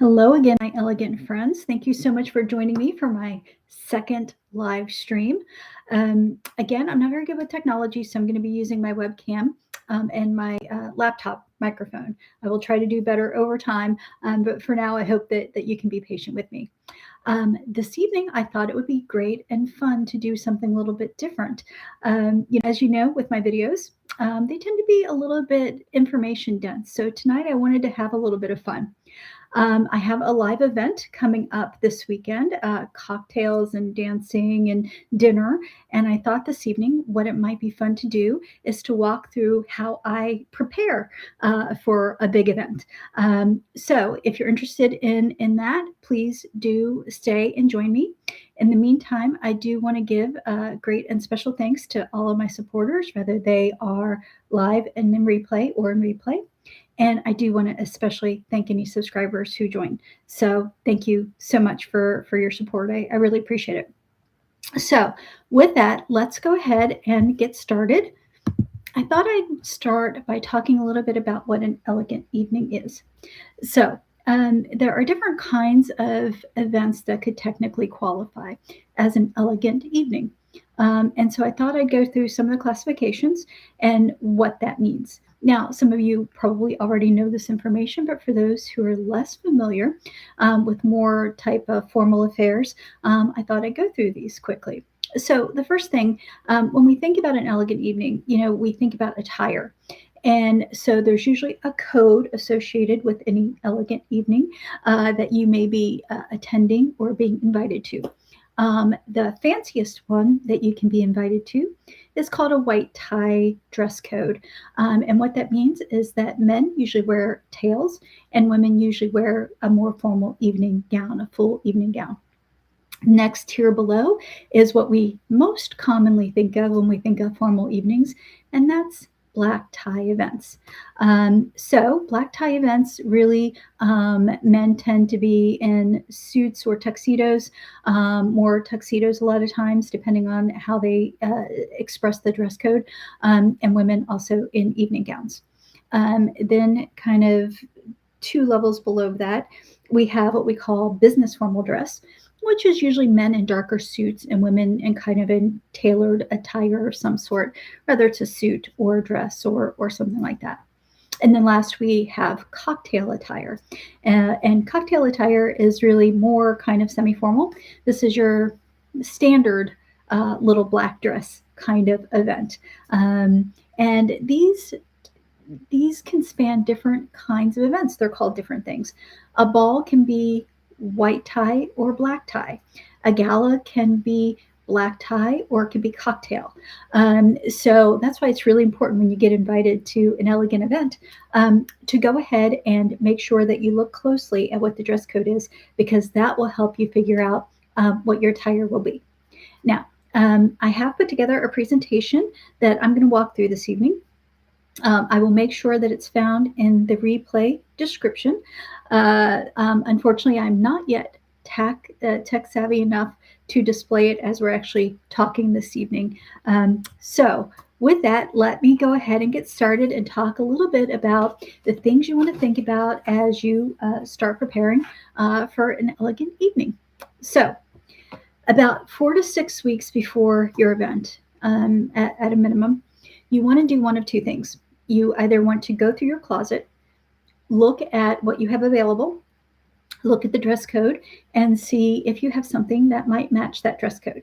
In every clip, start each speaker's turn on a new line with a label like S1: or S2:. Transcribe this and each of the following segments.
S1: Hello again, my elegant friends. Thank you so much for joining me for my second live stream. Again, I'm not very good with technology, so I'm going to be using my webcam and my laptop microphone. I will try to do better over time, but for now, I hope that you can be patient with me. This evening, I thought it would be great and fun to do something a little bit different. As you know, with my videos, they tend to be a little bit information dense. So tonight, I wanted to have a little bit of fun. I have a live event coming up this weekend, cocktails and dancing and dinner. And I thought this evening what it might be fun to do is to walk through how I prepare for a big event. So if you're interested in that, please do stay and join me. In the meantime, I do want to give great and special thanks to all of my supporters, whether they are live and in replay or in replay. And I do want to especially thank any subscribers who join. So thank you so much for your support. I really appreciate it. So with that, let's go ahead and get started. I thought I'd start by talking a little bit about what an elegant evening is. So there are different kinds of events that could technically qualify as an elegant evening. And so I thought I'd go through some of the classifications and what that means. Now, some of you probably already know this information, but for those who are less familiar with more type of formal affairs, I thought I'd go through these quickly. So the first thing, when we think about an elegant evening, we think about attire. And so there's usually a code associated with any elegant evening that you may be attending or being invited to. The fanciest one that you can be invited to is called a white tie dress code. And what that means is that men usually wear tails and women usually wear a more formal evening gown, a full evening gown. Next tier below is what we most commonly think of when we think of formal evenings, and that's black tie events. So black tie events really, men tend to be in suits or tuxedos, more tuxedos a lot of times, depending on how they express the dress code, and women also in evening gowns. Then kind of two levels below that, we have what we call business formal dress, which is usually men in darker suits and women in kind of in tailored attire of some sort, whether it's a suit or a dress or something like that. And then last, we have cocktail attire. And cocktail attire is really more kind of semi-formal. This is your standard little black dress kind of event. And these can span different kinds of events. They're called different things. A ball can be white tie or black tie. A gala can be black tie or it can be cocktail. So that's why it's really important when you get invited to an elegant event to go ahead and make sure that you look closely at what the dress code is, because that will help you figure out what your attire will be. Now, I have put together a presentation that I'm going to walk through this evening. I will make sure that it's found in the replay description. Unfortunately, I'm not yet tech savvy enough to display it as we're actually talking this evening. So with that, let me go ahead and get started and talk a little bit about the things you want to think about as you start preparing for an elegant evening. So about 4 to 6 weeks before your event, at a minimum, you want to do one of two things. You either want to go through your closet, look at what you have available, look at the dress code, and see if you have something that might match that dress code.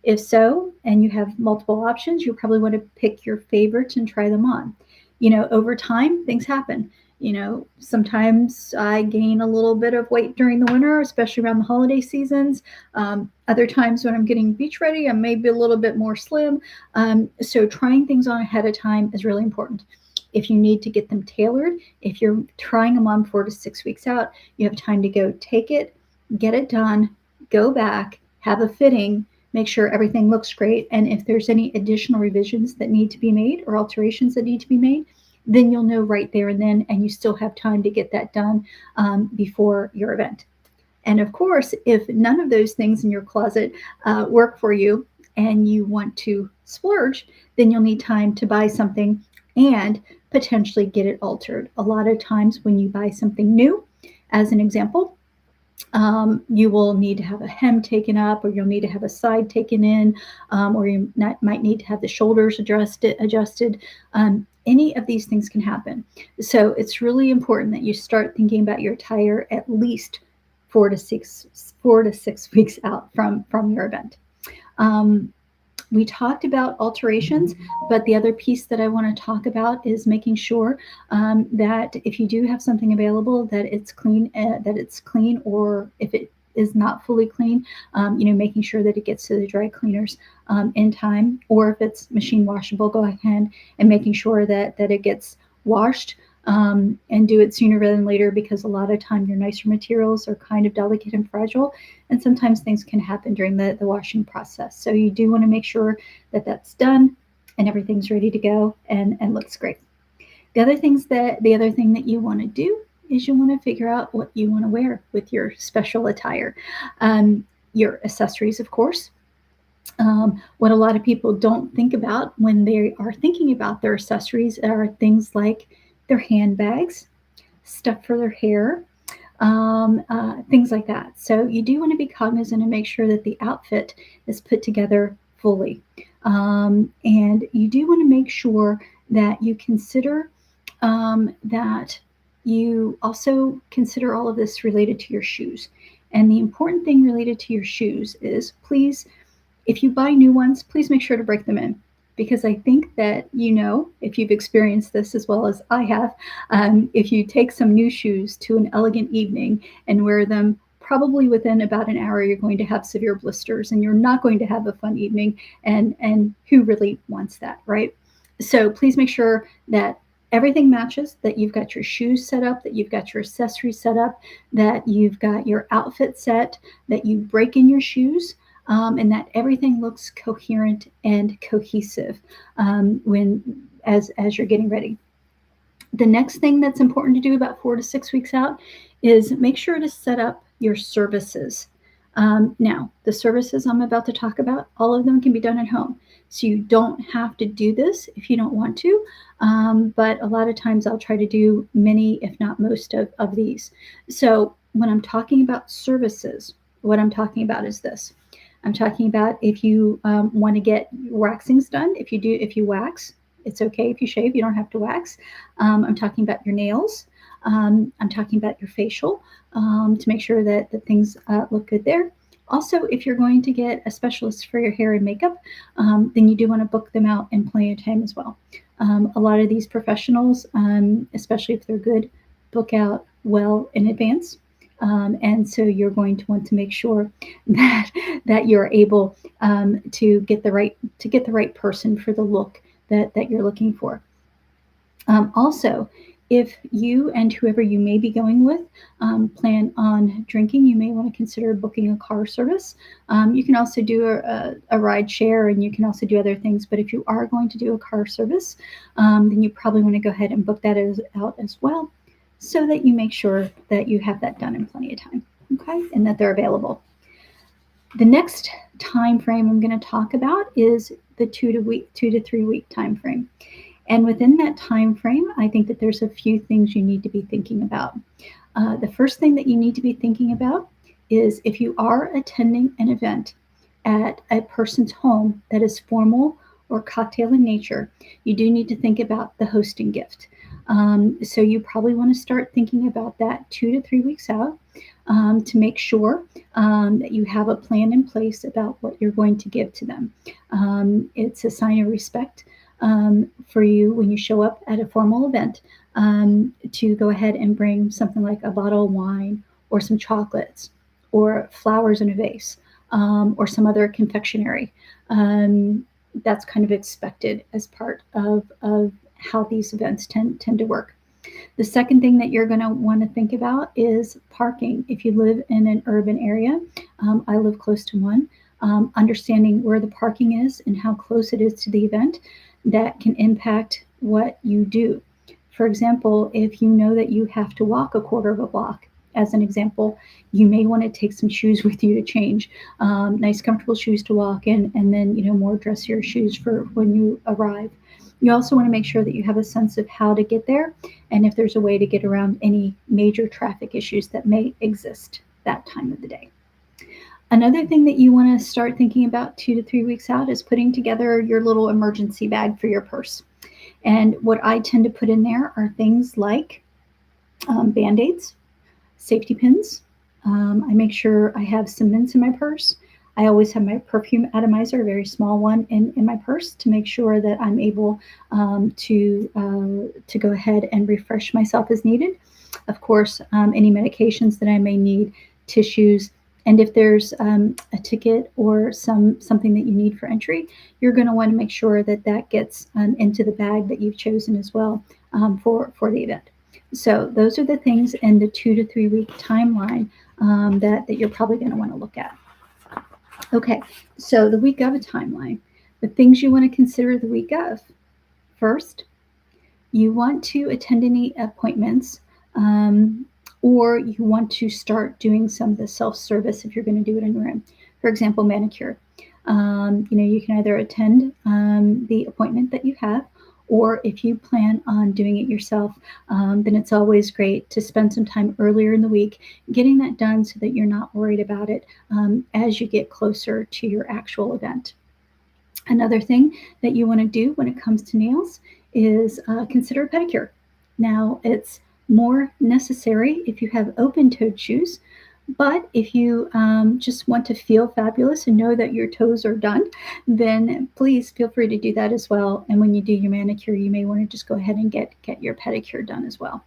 S1: If so, and you have multiple options, you probably want to pick your favorites and try them on. Over time, things happen. Sometimes I gain a little bit of weight during the winter, especially around the holiday seasons. Other times when I'm getting beach ready, I may be a little bit more slim. So trying things on ahead of time is really important. If you need to get them tailored, if you're trying them on 4 to 6 weeks out, you have time to go take it, get it done, go back, have a fitting, make sure everything looks great. And if there's any additional revisions that need to be made or alterations that need to be made, then you'll know right there and then, and you still have time to get that done before your event. And of course, if none of those things in your closet work for you and you want to splurge, then you'll need time to buy something and potentially get it altered. A lot of times when you buy something new, as an example, You will need to have a hem taken up, or you'll need to have a side taken in, or you might need to have the shoulders adjusted. Any of these things can happen. So it's really important that you start thinking about your attire at least 4 to 6 weeks out from your event. Um, we talked about alterations, but the other piece that I want to talk about is making sure that if you do have something available, that it's clean, or if it is not fully clean, making sure that it gets to the dry cleaners in time, or if it's machine washable, go ahead and making sure that it gets washed, and do it sooner rather than later, because a lot of time your nicer materials are kind of delicate and fragile, and sometimes things can happen during the washing process. So you do want to make sure that that's done and everything's ready to go and looks great. The other thing that you want to do is you want to figure out what you want to wear with your special attire. Your accessories, of course. What a lot of people don't think about when they are thinking about their accessories are things like their handbags, stuff for their hair, things like that. So you do want to be cognizant and make sure that the outfit is put together fully. And you do want to make sure that you consider that you also consider all of this related to your shoes. And the important thing related to your shoes is, please, if you buy new ones, please make sure to break them in. Because I think that, if you've experienced this as well as I have, if you take some new shoes to an elegant evening and wear them, probably within about an hour, you're going to have severe blisters and you're not going to have a fun evening. And who really wants that, right? So please make sure that everything matches, that you've got your shoes set up, that you've got your accessories set up, that you've got your outfit set, that you break in your shoes, and that everything looks coherent and cohesive as you're getting ready. The next thing that's important to do about 4 to 6 weeks out is make sure to set up your services. Now, the services I'm about to talk about, all of them can be done at home. So you don't have to do this if you don't want to. But a lot of times I'll try to do many, if not most of these. So when I'm talking about services, what I'm talking about is this. I'm talking about if you want to get waxings done, if you wax, it's okay if you shave, you don't have to wax. I'm talking about your nails. I'm talking about your facial, to make sure that things look good there. Also, if you're going to get a specialist for your hair and makeup, then you do want to book them out in plenty of time as well. A lot of these professionals, especially if they're good, book out well in advance. And so you're going to want to make sure that you're able to get the right person for the look that you're looking for. Also, if you and whoever you may be going with plan on drinking, you may want to consider booking a car service. You can also do a ride share, and you can also do other things. But if you are going to do a car service, then you probably want to go ahead and book that out as well, so that you make sure that you have that done in plenty of time, okay, and that they're available. The next time frame I'm going to talk about is the 2 to 3 week time frame. And within that time frame, I think that there's a few things you need to be thinking about. The first thing that you need to be thinking about is, if you are attending an event at a person's home that is formal or cocktail in nature, you do need to think about the hosting gift. So you probably want to start thinking about that 2 to 3 weeks out, to make sure that you have a plan in place about what you're going to give to them. It's a sign of respect for you when you show up at a formal event, to go ahead and bring something like a bottle of wine, or some chocolates, or flowers in a vase, or some other confectionery. That's kind of expected as part of how these events tend to work. The second thing that you're going to want to think about is parking. If you live in an urban area, I live close to one, understanding where the parking is and how close it is to the event, that can impact what you do. For example, if you know that you have to walk a quarter of a block, as an example, you may want to take some shoes with you to change, nice comfortable shoes to walk in, and then more dressier shoes for when you arrive. You also want to make sure that you have a sense of how to get there, and if there's a way to get around any major traffic issues that may exist. that time of the day. Another thing that you want to start thinking about 2 to 3 weeks out is putting together your little emergency bag for your purse. And what I tend to put in there are things like Band-Aids, safety pins. I make sure I have some mints in my purse. I always have my perfume atomizer, a very small one, in my purse to make sure that I'm able to go ahead and refresh myself as needed. Of course, any medications that I may need, tissues, and if there's a ticket or something that you need for entry, you're going to want to make sure that that gets into the bag that you've chosen as well for the event. So those are the things in the 2 to 3 week timeline that you're probably going to want to look at. Okay, so the week of a timeline, the things you want to consider the week of. First, you want to attend any appointments or you want to start doing some of the self-service if you're going to do it in your room. For example, manicure. You can either attend the appointment that you have, or if you plan on doing it yourself, then it's always great to spend some time earlier in the week getting that done so that you're not worried about it as you get closer to your actual event. Another thing that you want to do when it comes to nails is consider a pedicure. Now, it's more necessary if you have open-toed shoes, but if you just want to feel fabulous and know that your toes are done, then please feel free to do that as well. And when you do your manicure, you may want to just go ahead and get your pedicure done as well.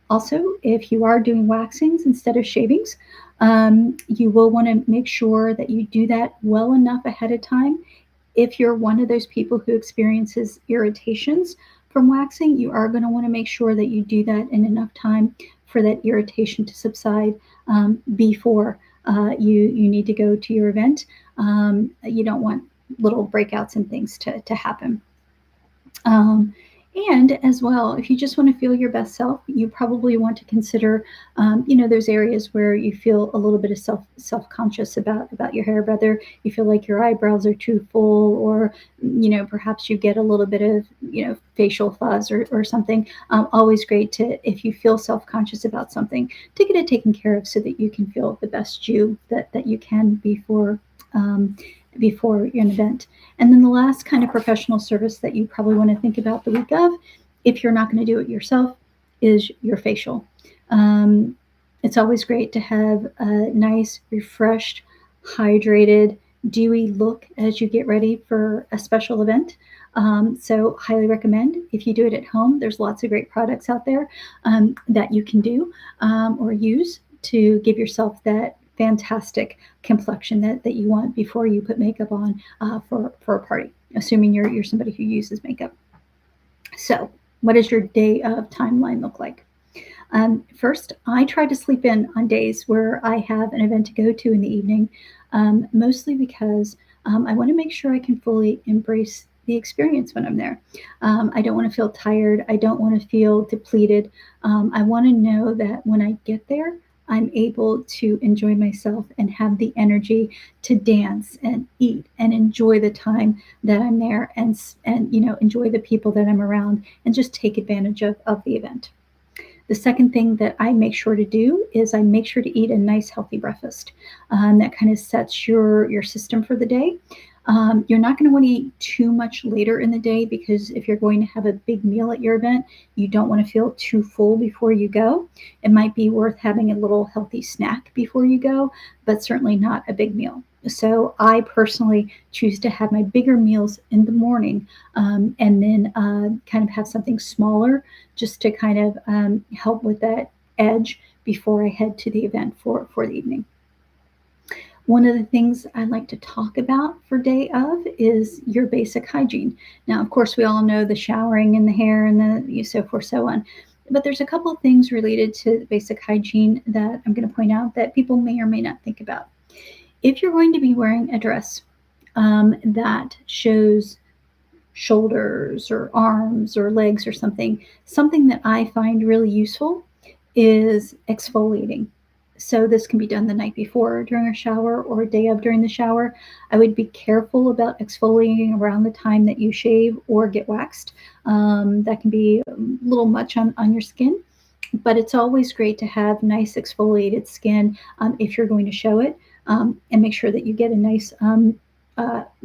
S1: Also, if you are doing waxings instead of shavings, you will want to make sure that you do that well enough ahead of time. If you're one of those people who experiences irritations from waxing, you are going to want to make sure that you do that in enough time for that irritation to subside before you need to go to your event. You don't want little breakouts and things to happen. And as well, if you just want to feel your best self, you probably want to consider, those areas where you feel a little bit of self-conscious about your hair, whether you feel like your eyebrows are too full, or, perhaps you get a little bit of, facial fuzz or something. Always great to, if you feel self-conscious about something, to get it taken care of so that you can feel the best you that you can before an event. And then the last kind of professional service that you probably want to think about the week of, if you're not going to do it yourself, is your facial. It's always great to have a nice, refreshed, hydrated, dewy look as you get ready for a special event. So highly recommend. If you do it at home, there's lots of great products out there that you can do or use to give yourself that fantastic complexion that you want before you put makeup on for a party, assuming you're somebody who uses makeup. So what does your day of timeline look like? First, I try to sleep in on days where I have an event to go to in the evening, mostly because I want to make sure I can fully embrace the experience when I'm there. I don't want to feel tired. I don't want to feel depleted. I want to know that when I get there, I'm able to enjoy myself and have the energy to dance and eat and enjoy the time that I'm there, and enjoy the people that I'm around, and just take advantage of the event. The second thing that I make sure to do is I make sure to eat a nice healthy breakfast. That kind of sets your system for the day. You're not going to want to eat too much later in the day, because if you're going to have a big meal at your event, you don't want to feel too full before you go. It might be worth having a little healthy snack before you go, but certainly not a big meal. So I personally choose to have my bigger meals in the morning, and then kind of have something smaller just to kind of help with that edge before I head to the event for the evening. One of the things I like to talk about for day of is your basic hygiene. Now, of course, we all know the showering and the hair and the so forth, so on. But there's a couple of things related to basic hygiene that I'm going to point out that people may or may not think about. If you're going to be wearing a dress that shows shoulders or arms or legs or something that I find really useful is exfoliating. So this can be done the night before during a shower, or a day of during the shower. I would be careful about exfoliating around the time that you shave or get waxed. That can be a little much on your skin. But it's always great to have nice exfoliated skin if you're going to show it, and make sure that you get a nice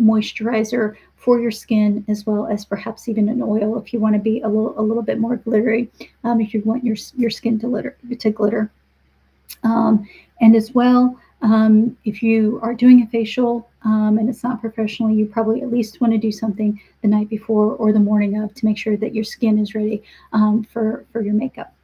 S1: moisturizer for your skin, as well as perhaps even an oil if you want to be a little bit more glittery, if you want your skin to glitter. And as well, if you are doing a facial and it's not professional, you probably at least want to do something the night before or the morning of to make sure that your skin is ready for your makeup.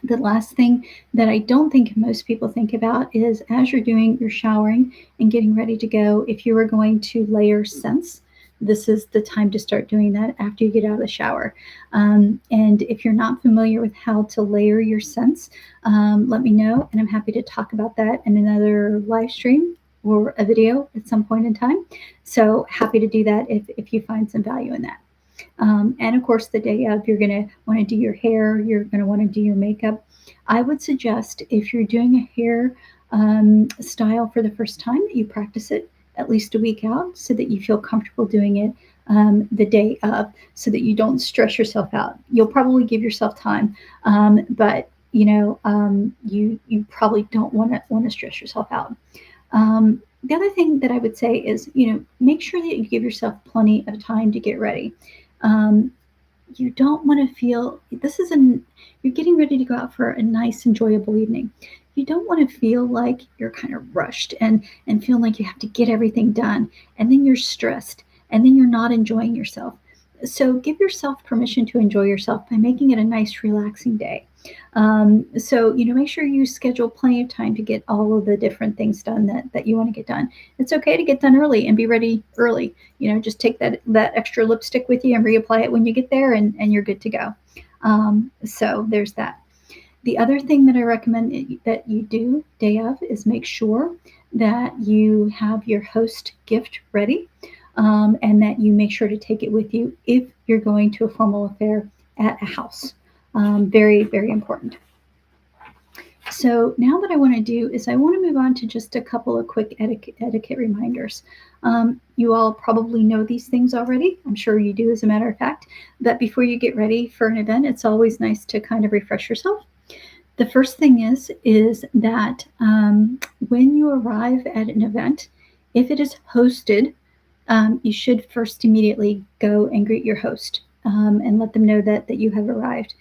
S1: The last thing that I don't think most people think about is, as you're doing your showering and getting ready to go, if you are going to layer scents, this is the time to start doing that after you get out of the shower. And if you're not familiar with how to layer your scents, let me know, and I'm happy to talk about that in another live stream or a video at some point in time. So happy to do that if you find some value in that. And of course, the day of, you're going to want to do your hair, you're going to want to do your makeup. I would suggest, if you're doing a hair style for the first time, that you practice it at least a week out so that you feel comfortable doing it the day of, so that you don't stress yourself out. You'll probably give yourself time, but you probably don't want to stress yourself out. The other thing that I would say is, make sure that you give yourself plenty of time to get ready. You don't want to feel you're getting ready to go out for a nice, enjoyable evening. You don't want to feel like you're kind of rushed and feel like you have to get everything done, and then you're stressed, and then you're not enjoying yourself. So give yourself permission to enjoy yourself by making it a nice, relaxing day. So make sure you schedule plenty of time to get all of the different things done that you want to get done. It's okay to get done early and be ready early. Just take that extra lipstick with you and reapply it when you get there, and you're good to go. So there's that. The other thing that I recommend that you do day of is make sure that you have your host gift ready, and that you make sure to take it with you if you're going to a formal affair at a house. Very, very important. So now what I want to do is I want to move on to just a couple of quick etiquette reminders. You all probably know these things already. I'm sure you do, as a matter of fact. But before you get ready for an event, it's always nice to kind of refresh yourself. The first thing is that when you arrive at an event, if it is hosted, you should first immediately go and greet your host and let them know that you have arrived.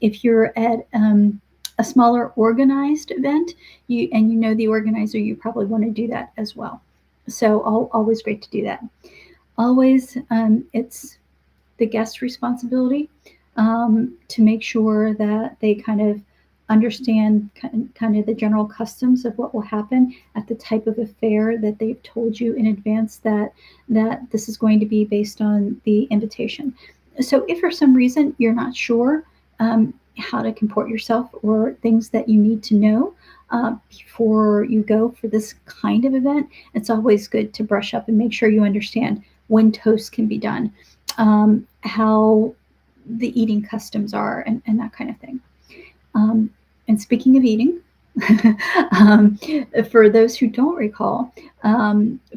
S1: If you're at a smaller organized event, you know the organizer, you probably want to do that as well. So always great to do that. Always, it's the guest's responsibility to make sure that they kind of understand kind of the general customs of what will happen at the type of affair that they've told you in advance that this is going to be based on the invitation. So if for some reason you're not sure how to comport yourself, or things that you need to know before you go for this kind of event, it's always good to brush up and make sure you understand when toasts can be done, how the eating customs are, and that kind of thing. And speaking of eating, for those who don't recall,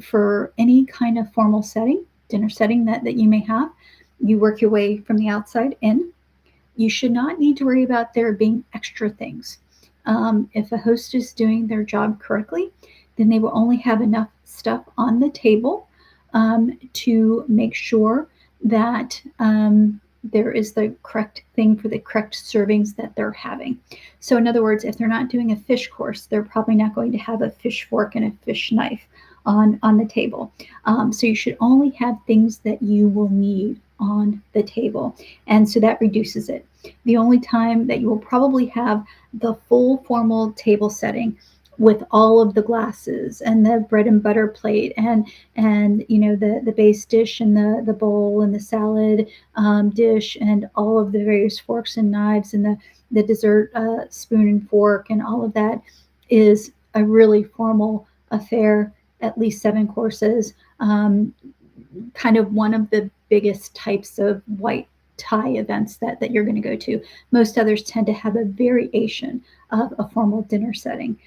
S1: for any kind of formal setting, dinner setting that you may have, you work your way from the outside in. You should not need to worry about there being extra things. If a host is doing their job correctly, then they will only have enough stuff on the table to make sure that there is the correct thing for the correct servings that they're having. So in other words, if they're not doing a fish course, they're probably not going to have a fish fork and a fish knife on the table. So you should only have things that you will need on the table. And so that reduces it. The only time that you will probably have the full formal table setting with all of the glasses and the bread and butter plate and the base dish and the bowl and the salad dish and all of the various forks and knives and the dessert spoon and fork and all of that is a really formal affair, at least 7 courses, kind of one of the biggest types of white tie events that you're going to go to. Most others tend to have a variation of a formal dinner setting.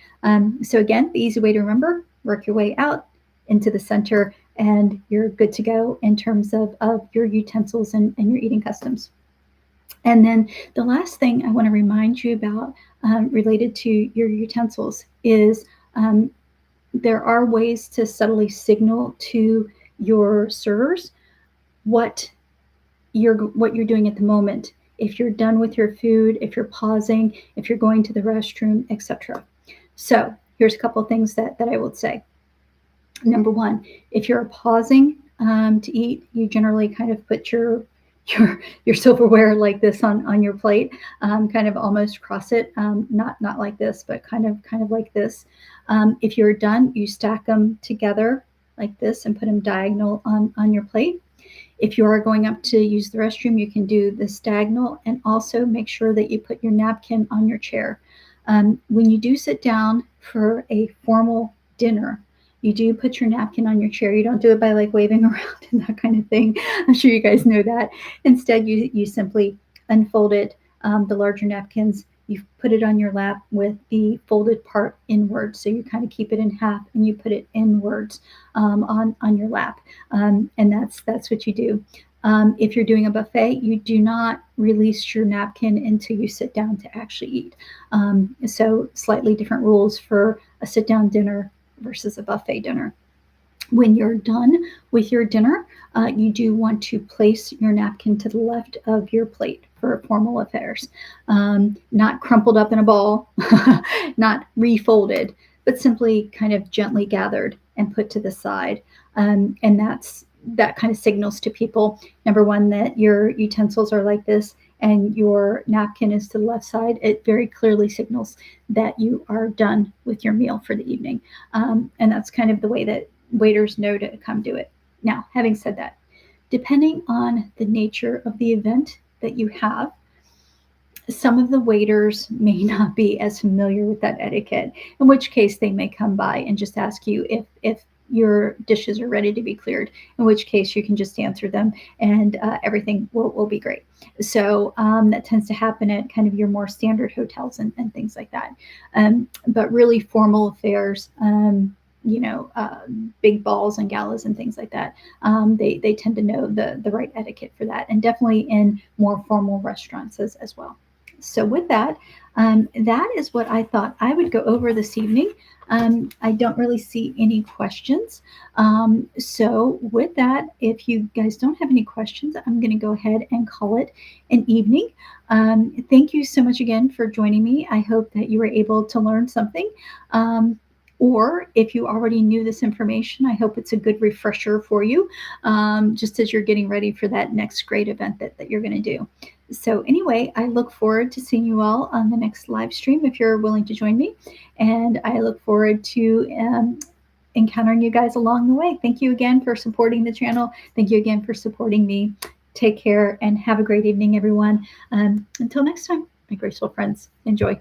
S1: So again, the easy way to remember, work your way out into the center and you're good to go in terms of your utensils and your eating customs. And then the last thing I want to remind you about related to your utensils is there are ways to subtly signal to your servers what you're doing at the moment. If you're done with your food, if you're pausing, if you're going to the restroom, etc. So here's a couple of things that I would say. Number one, if you're pausing to eat, you generally kind of put your silverware like this on your plate, kind of almost cross it, not like this, but kind of like this. If you're done, you stack them together like this and put them diagonal on your plate. If you are going up to use the restroom, you can do this diagonal, and also make sure that you put your napkin on your chair. When you do sit down for a formal dinner, you do put your napkin on your chair. You don't do it by like waving around and that kind of thing. I'm sure you guys know that. Instead, you simply unfold it, the larger napkins, you put it on your lap with the folded part inwards. So you kind of keep it in half and you put it inwards on your lap. And that's what you do. If you're doing a buffet, you do not release your napkin until you sit down to actually eat. So slightly different rules for a sit down dinner versus a buffet dinner. When you're done with your dinner, you do want to place your napkin to the left of your plate for formal affairs. Not crumpled up in a ball, not refolded, but simply kind of gently gathered and put to the side. And that kind of signals to people, number one, that your utensils are like this and your napkin is to the left side. It very clearly signals that you are done with your meal for the evening. And that's kind of the way that waiters know to come do it. Now, having said that, depending on the nature of the event that you have, some of the waiters may not be as familiar with that etiquette, in which case they may come by and just ask you if your dishes are ready to be cleared, in which case you can just answer them and everything will be great. So that tends to happen at kind of your more standard hotels and things like that. But really formal affairs, big balls and galas and things like that, they tend to know the right etiquette for that, and definitely in more formal restaurants as well. So with that, that is what I thought I would go over this evening. I don't really see any questions. So with that, if you guys don't have any questions, I'm going to go ahead and call it an evening. Thank you so much again for joining me. I hope that you were able to learn something. Or if you already knew this information, I hope it's a good refresher for you, just as you're getting ready for that next great event that you're going to do. So anyway, I look forward to seeing you all on the next live stream if you're willing to join me. And I look forward to encountering you guys along the way. Thank you again for supporting the channel. Thank you again for supporting me. Take care and have a great evening, everyone. Until next time, my graceful friends, enjoy.